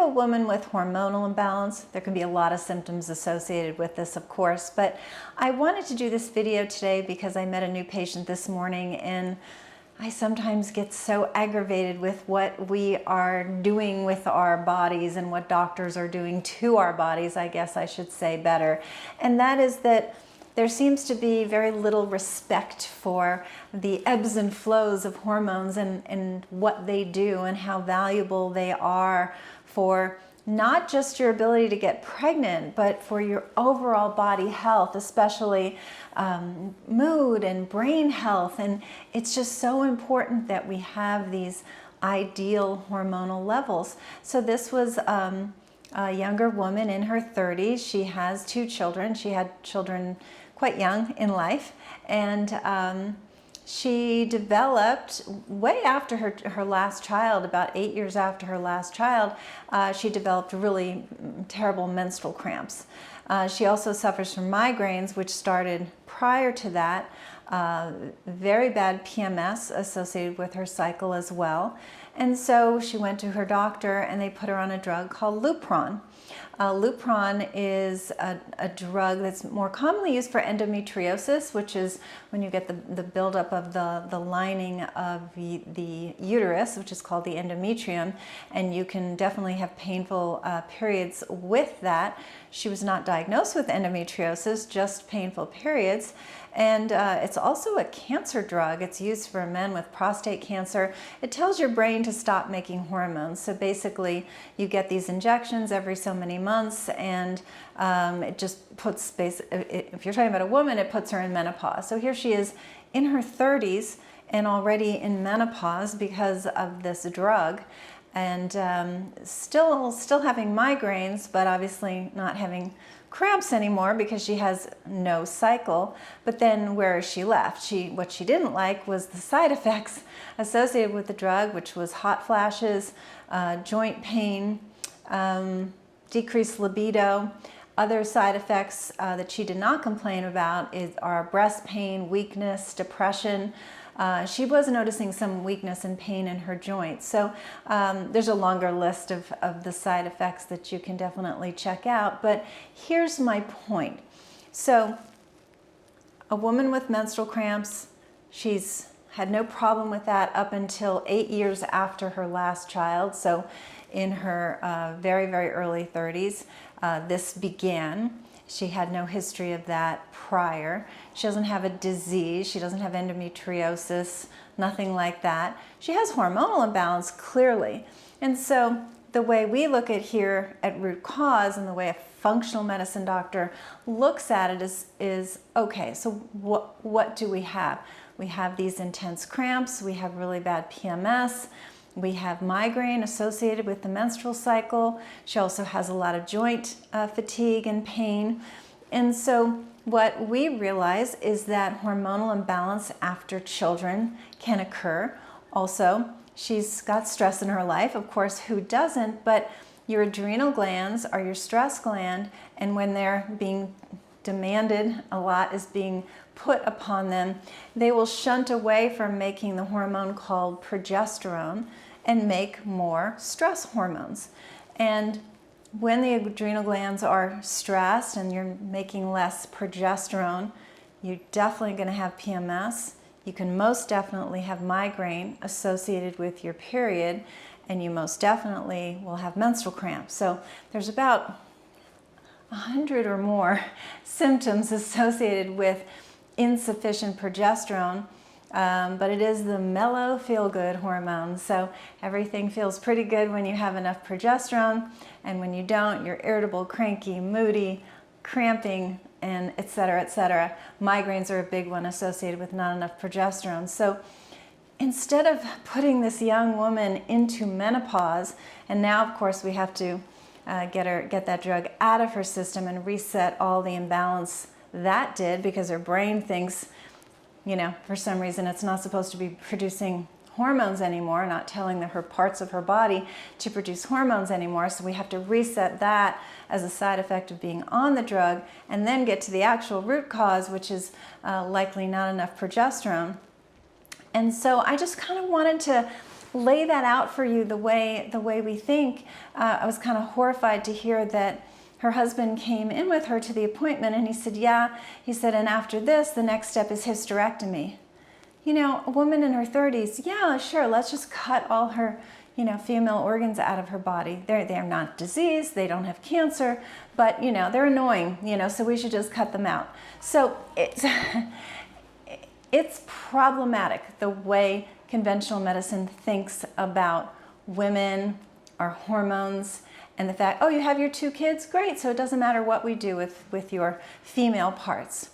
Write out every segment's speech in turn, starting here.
a woman with hormonal imbalance. There can be a lot of symptoms associated with this, of course, but I wanted to do this video today because I met a new patient this morning, and I sometimes get so aggravated with what we are doing with our bodies and what doctors are doing to our bodies, I guess I should say better. And that is that there seems to be very little respect for the ebbs and flows of hormones and what they do and how valuable they are for not just your ability to get pregnant, but for your overall body health, especially mood and brain health. And it's just so important that we have these ideal hormonal levels. So this was a younger woman in her 30s. She has 2 children. She had children quite young in life, and she developed way after her last child, about 8 years after her last child, she developed really terrible menstrual cramps. She also suffers from migraines, which started prior to that, very bad PMS associated with her cycle as well. And so she went to her doctor and they put her on a drug called Lupron. Lupron is a drug that's more commonly used for endometriosis, which is when you get the buildup of the lining of the uterus, which is called the endometrium, and you can definitely have painful periods with that. She was not diagnosed with endometriosis, just painful periods. And it's also a cancer drug. It's used for men with prostate cancer. It tells your brain to stop making hormones. So basically, you get these injections every so many months, and it just puts, if you're talking about a woman, it puts her in menopause. So here she is in her 30s and already in menopause because of this drug, and still having migraines, but obviously not having cramps anymore because she has no cycle. But then where is she left? What she didn't like was the side effects associated with the drug, which was hot flashes, joint pain, decreased libido. Other side effects that she did not complain about are breast pain, weakness, depression. She was noticing some weakness and pain in her joints. So there's a longer list of the side effects that you can definitely check out. But here's my point. So a woman with menstrual cramps, she's had no problem with that up until 8 years after her last child. So in her very, very early 30s, this began. She had no history of that prior. She doesn't have a disease. She doesn't have endometriosis, nothing like that. She has hormonal imbalance, clearly. And so the way we look at here at root cause and the way a functional medicine doctor looks at it is okay, so what do we have? We have these intense cramps. We have really bad PMS. We have migraine associated with the menstrual cycle. She also has a lot of joint fatigue and pain. And so what we realize is that hormonal imbalance after children can occur. Also, she's got stress in her life. Of course, who doesn't? But your adrenal glands are your stress gland, and when they're being demanded, a lot is being put upon them, they will shunt away from making the hormone called progesterone and make more stress hormones. And when the adrenal glands are stressed and you're making less progesterone, you're definitely going to have PMS. You can most definitely have migraine associated with your period, and you most definitely will have menstrual cramps. So there's about 100 or more symptoms associated with insufficient progesterone, but it is the mellow feel-good hormone. So everything feels pretty good when you have enough progesterone, and when you don't, you're irritable, cranky, moody, cramping, and et cetera, et cetera. Migraines are a big one associated with not enough progesterone. So instead of putting this young woman into menopause, and now of course we have to get that drug out of her system and reset all the imbalance that did, because her brain thinks, you know, for some reason it's not supposed to be producing hormones anymore, not telling her parts of her body to produce hormones anymore. So we have to reset that as a side effect of being on the drug, and then get to the actual root cause, which is likely not enough progesterone. And so I just kind of wanted to lay that out for you the way we think. I was kind of horrified to hear that her husband came in with her to the appointment and he said, yeah, he said, and after this, the next step is hysterectomy. You know, a woman in her 30s, yeah, sure, let's just cut all her, you know, female organs out of her body. They're not diseased, they don't have cancer, but, you know, they're annoying, you know, so we should just cut them out. So it's problematic the way conventional medicine thinks about women, our hormones, and the fact, oh, you have your 2 kids? Great, so it doesn't matter what we do with your female parts.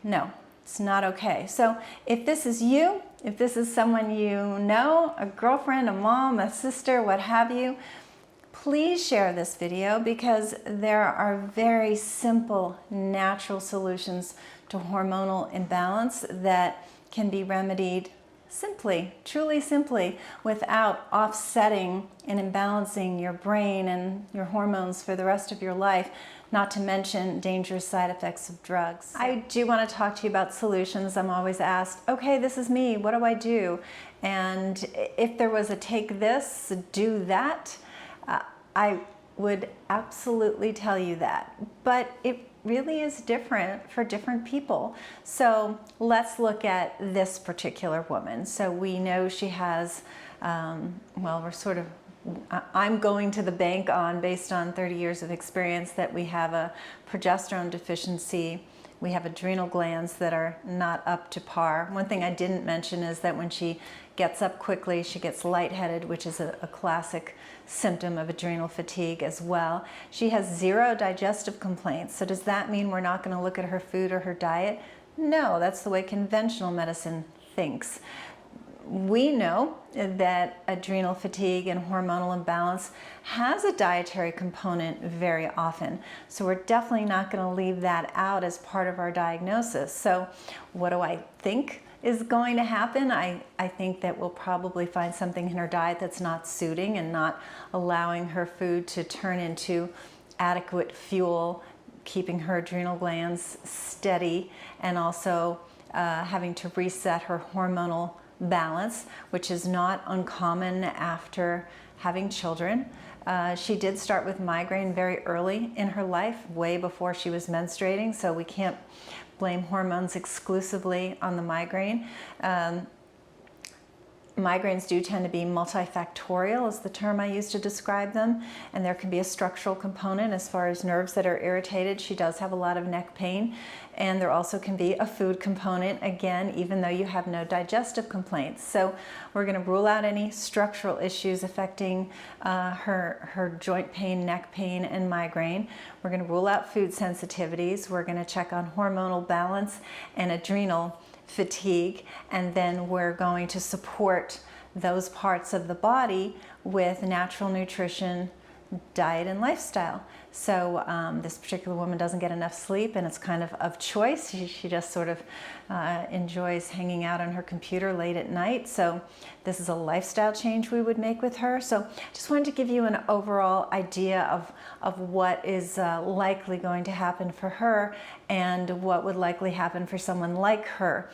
No, it's not okay. So if this is you, if this is someone you know, a girlfriend, a mom, a sister, what have you, please share this video because there are very simple, natural solutions to hormonal imbalance that can be remedied simply, truly simply, without offsetting and imbalancing your brain and your hormones for the rest of your life, not to mention dangerous side effects of drugs. I do want to talk to you about solutions. I'm always asked, okay, this is me, what do I do? And if there was a take this, do that, I would absolutely tell you that. But it really is different for different people. So let's look at this particular woman. So we know she has, well, I'm going to the bank on, based on 30 years of experience, that we have a progesterone deficiency. We have adrenal glands that are not up to par. One thing I didn't mention is that when she gets up quickly, she gets lightheaded, which is a classic symptom of adrenal fatigue as well. She has 0 digestive complaints. So does that mean we're not going to look at her food or her diet? No, that's the way conventional medicine thinks. We know that adrenal fatigue and hormonal imbalance has a dietary component very often. So we're definitely not going to leave that out as part of our diagnosis. So what do I think is going to happen? I think that we'll probably find something in her diet that's not suiting and not allowing her food to turn into adequate fuel, keeping her adrenal glands steady, and also having to reset her hormonal balance, which is not uncommon after having children. She did start with migraine very early in her life, way before she was menstruating, so we can't blame hormones exclusively on the migraine. Migraines do tend to be multifactorial, is the term I use to describe them, and there can be a structural component as far as nerves that are irritated. She does have a lot of neck pain, and there also can be a food component, again, even though you have no digestive complaints. So we're going to rule out any structural issues affecting her joint pain, neck pain, and migraine. We're going to rule out food sensitivities. We're going to check on hormonal balance and adrenal fatigue, and then we're going to support those parts of the body with natural nutrition, diet, and lifestyle. So this particular woman doesn't get enough sleep, and it's kind of choice. She just sort of enjoys hanging out on her computer late at night. So this is a lifestyle change we would make with her. So just wanted to give you an overall idea of what is likely going to happen for her and what would likely happen for someone like her.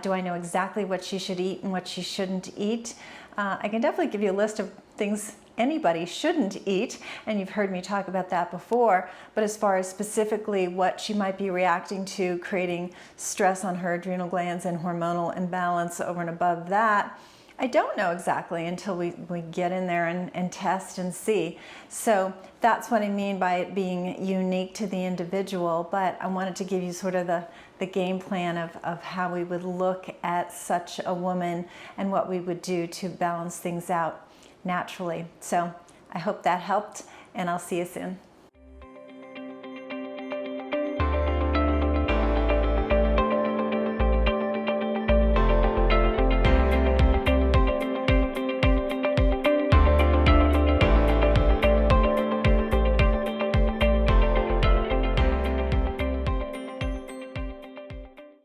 Do I know exactly what she should eat and what she shouldn't eat? I can definitely give you a list of things anybody shouldn't eat, and you've heard me talk about that before, but as far as specifically what she might be reacting to, creating stress on her adrenal glands and hormonal imbalance over and above that, I don't know exactly until we get in there and test and see. So that's what I mean by it being unique to the individual, but I wanted to give you sort of the game plan of how we would look at such a woman and what we would do to balance things out naturally. So I hope that helped, and I'll see you soon.